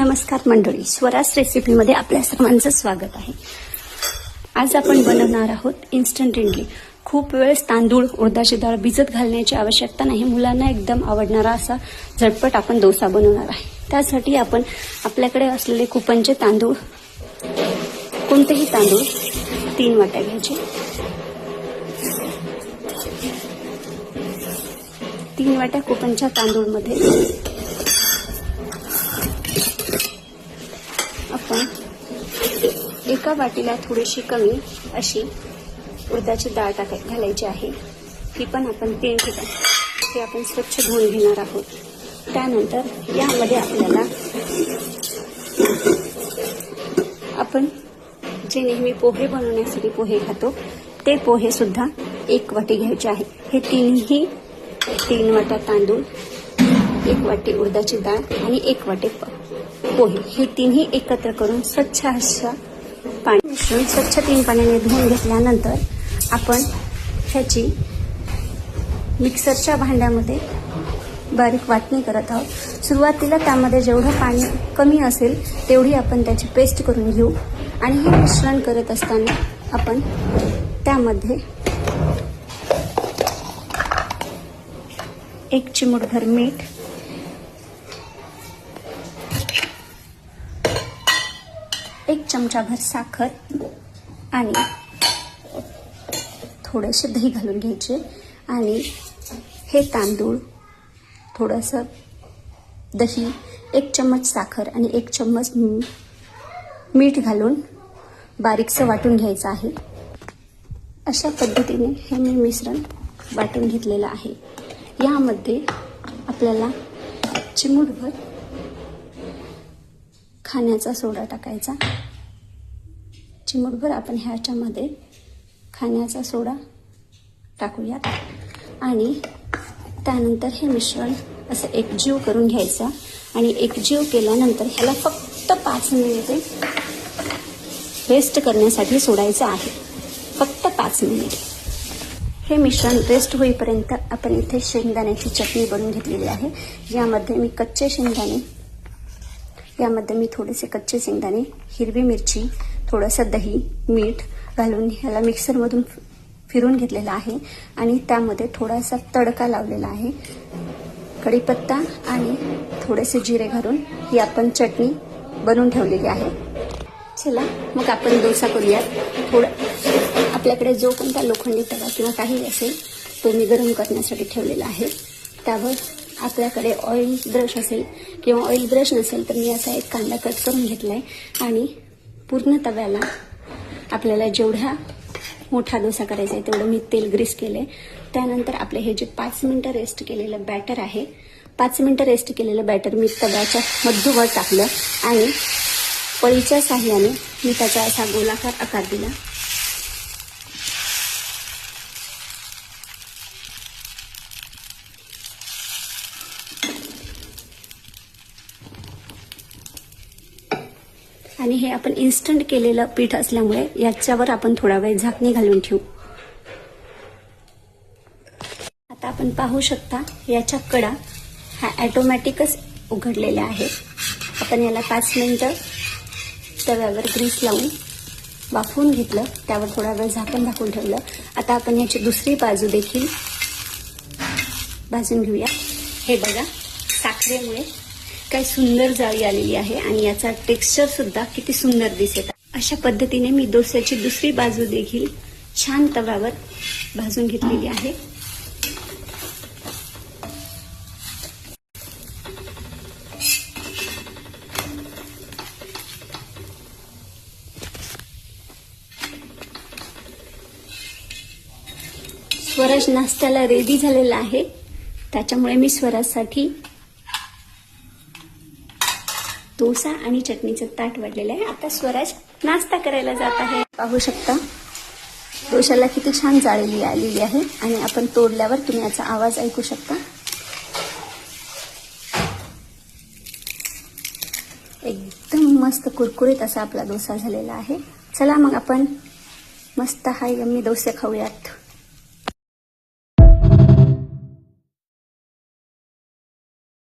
नमस्कार मंडळी, स्वराज रेसिपीमध्ये आपल्या सर्वांचं स्वागत आहे. आज आपण बनवणार आहोत इन्स्टंट इडली. खूप वेळेस तांदूळ, उडदाची डाळ भिजत घालण्याची आवश्यकता नाही. मुलांना एकदम आवडणारा असा झटपट आपण डोसा बनवणार आहे. त्यासाठी आपण आपल्याकडे असलेले कुपनचे तांदूळ, कोणतेही तांदूळ 3 वाट्या घ्यायचे. 3 वाट्या कुपनच्या तांदूळमध्ये आपण एका वाटीला थोडीशी कमी अशी उडदाची डाळ घालायची आहे. ही पण आपण 3 ठिकाण हे आपण स्वच्छ धुवून घेणार आहोत. त्यानंतर यामध्ये आपल्याला आपण जे नेहमी पोहे बनवण्यासाठी पोहे खातो ते पोहे सुद्धा 1 वाटी घ्यायचे आहे. हे तीनही 3 वाट्या तांदूळ, 1 वाटी उडदाची डाळ आणि 1 वाटी पोहे, हे तिन्ही एकत्र करून स्वच्छ अशा पाणी मिसळून स्वच्छ 3 पाण्याने धुवून घेतल्यानंतर आपण ह्याची मिक्सरच्या भांड्यामध्ये बारीक वाटणी करत आहोत. सुरुवातीला त्यामध्ये जेवढं पाणी कमी असेल तेवढी आपण त्याची पेस्ट करून घेऊ आणि हे मिश्रण करत असताना आपण त्यामध्ये 1 चिमूटभर मीठ, 1 चमचाभर साखर आणि थोडेसे दही घालून घ्यायचे आणि हे तांदूळ, थोडंसं दही, 1 चम्मच साखर आणि 1 चम्मच मीठ घालून बारीकसं वाटून घ्यायचं आहे. अशा पद्धतीने हे मी मिश्रण वाटून घेतलेलं आहे. यामध्ये आपल्याला चिमूटभर खाण्याचा सोडा टाकायचा. चिमूटभर आपण ह्याच्यामध्ये खाण्याचा सोडा टाकूयात आणि त्यानंतर हे मिश्रण असं एकजीव करून घ्यायचं आणि एकजीव केल्यानंतर ह्याला फक्त 5 मिनिटे रेस्ट करण्यासाठी सोडायचं आहे. फक्त 5 मिनिटे. हे मिश्रण रेस्ट होईपर्यंत आपण इथे शेंगदाण्याची चटणी बनवून घेतलेली आहे. यामध्ये मी थोडेसे कच्चे शेंगदाणे, हिरवी मिरची, थोडंसं दही, मीठ घालून ह्याला मिक्सरमधून फिरून घेतलेला आहे आणि त्यामध्ये थोडासा तडका लावलेला आहे. कढीपत्ता आणि थोडेसे जिरे घालून ही आपण चटणी बनवून ठेवलेली आहे. चला मग आपण डोसा करूयात. आपल्याकडे जो कोणता लोखंडी तवा किंवा काही असेल तो मी गरम करण्यासाठी ठेवलेला आहे. त्यावर आपल्याकडे ऑइल ब्रश असेल किंवा ऑइल ब्रश नसेल तर मी असा एक कांदा कट करून घेतला आहे आणि पूर्ण तव्याला आपल्याला जेवढा मोठा डोसा करायचा आहे तेवढं मी तेल ग्रीस केले. त्यानंतर आपले हे जे 5 मिनिटं रेस्ट केलेलं बॅटर आहे, 5 मिनिटं रेस्ट केलेलं बॅटर मी तव्याच्या मध्यवर टाकलं आणि पळीच्या साहाय्याने मी त्याचा असा गोलाकार आकार दिला. आणि हे आपण इन्स्टंट केलेलं पीठ असल्यामुळे याच्यावर आपण थोडा वेळ झाकणी घालून ठेवू. आता आपण पाहू शकता याच्या कडा हा ऑटोमॅटिकच उघडलेल्या आहेत. आपण याला 5 मिनिटं तव्यावर ग्रीस लावून वाफवून घेतलं. त्यावर थोडा वेळ झाकण झाकून ठेवलं. आता आपण याची दुसरी बाजू देखील भाजून घेऊया. हे बघा, साखरेमुळे काय सुंदर जाळी आलेली आहे आणि याचा टेक्स्चर सुद्धा किती सुंदर दिसत आहे. अशा पद्धतीने मी डोस्याची दुसरी बाजू देखील छान तव्यावर भाजून घेतलेली आहे. स्वराज नाश्त्याला रेडी झालेला आहे. त्याच्यामुळे मी स्वराजसाठी डोसा आणि चटणीचं ताट वाढलेलं आहे. आता स्वराज नाश्ता करायला जात आहे. पाहू शकता डोशाला किती छान जाळी आलेली आहे आणि आपण तोडल्यावर तुम्ही याचा आवाज ऐकू शकता. एकदम मस्त कुरकुरीत असा आपला डोसा झालेला आहे. चला मग आपण मस्त हा यम्मी डोसे खाऊयात.